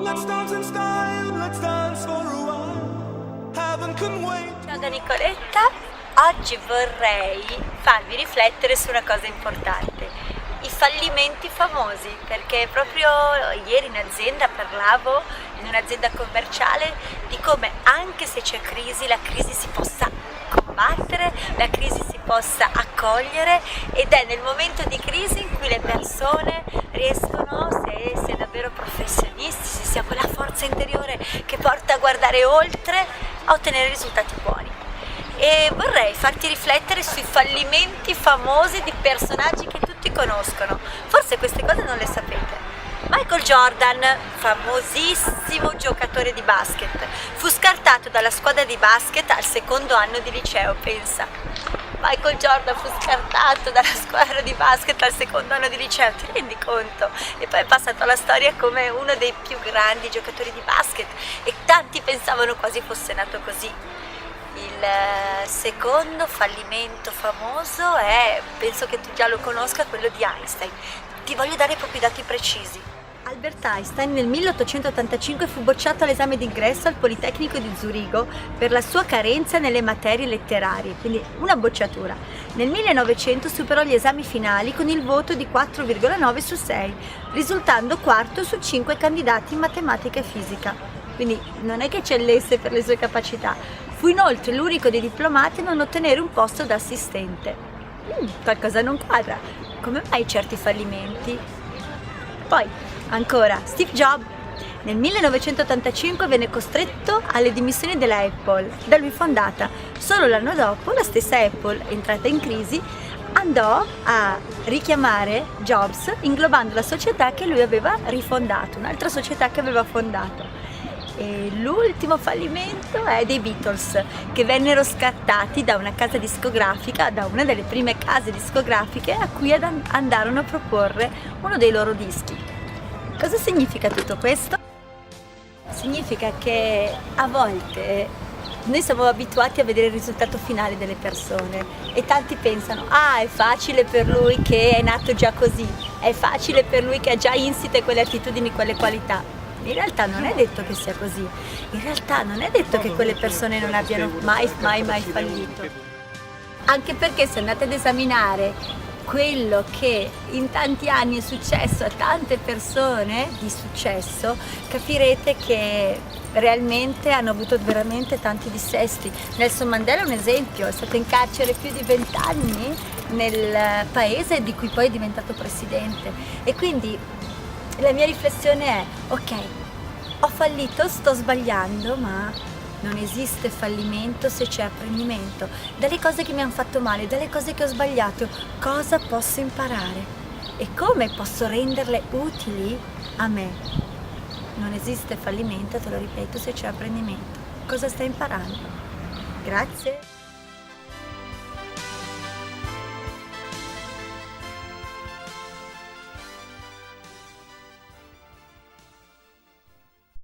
Let's dance in style, let's dance for a while. Heaven can wait. Ciao da Nicoletta, oggi vorrei farvi riflettere su una cosa importante, i fallimenti famosi, perché proprio ieri in azienda parlavo, in un'azienda commerciale, di come anche se c'è crisi, la crisi si possa combattere, la crisi si possa accogliere, ed è nel momento di crisi in cui le persone riescono, se davvero professionisti, se si ha quella forza interiore che porta a guardare oltre, a ottenere risultati buoni. E vorrei farti riflettere sui fallimenti famosi di personaggi che tutti conoscono. Forse queste cose non le sapete. Michael Jordan, famosissimo giocatore di basket, fu scartato dalla squadra di basket al secondo anno di liceo, pensa. Michael Jordan fu scartato dalla squadra di basket al secondo anno di liceo, ti rendi conto? E poi è passato alla storia come uno dei più grandi giocatori di basket e tanti pensavano quasi fosse nato così. Il secondo fallimento famoso è, penso che tu già lo conosca, quello di Einstein. Ti voglio dare proprio i dati precisi. Albert Einstein nel 1885 fu bocciato all'esame d'ingresso al Politecnico di Zurigo per la sua carenza nelle materie letterarie, quindi una bocciatura. Nel 1900 superò gli esami finali con il voto di 4,9 su 6, risultando quarto su 5 candidati in matematica e fisica. Quindi non è che eccellesse per le sue capacità. Fu inoltre l'unico dei diplomati a non ottenere un posto da assistente. Qualcosa non quadra. Come mai certi fallimenti? Poi, ancora, Steve Jobs nel 1985 venne costretto alle dimissioni della Apple, da lui fondata. Solo l'anno dopo la stessa Apple, entrata in crisi, andò a richiamare Jobs inglobando la società che lui aveva rifondato, un'altra società che aveva fondato. E l'ultimo fallimento è dei Beatles, che vennero scattati da una casa discografica, da una delle prime case discografiche a cui andarono a proporre uno dei loro dischi. Cosa significa tutto questo? Significa che a volte noi siamo abituati a vedere il risultato finale delle persone e tanti pensano: ah, è facile per lui che è nato già così, è facile per lui che ha già insite quelle attitudini, quelle qualità. In realtà non è detto che sia così, in realtà non è detto che quelle persone non abbiano mai fallito. Anche perché se andate ad esaminare quello che in tanti anni è successo a tante persone di successo, capirete che realmente hanno avuto veramente tanti dissesti. Nelson Mandela è un esempio, è stato in carcere più di 20 anni nel paese di cui poi è diventato presidente. E quindi la mia riflessione è: ok, ho fallito, sto sbagliando, ma non esiste fallimento se c'è apprendimento. Dalle cose che mi hanno fatto male, dalle cose che ho sbagliato, cosa posso imparare? E come posso renderle utili a me? Non esiste fallimento, te lo ripeto, se c'è apprendimento. Cosa stai imparando? Grazie!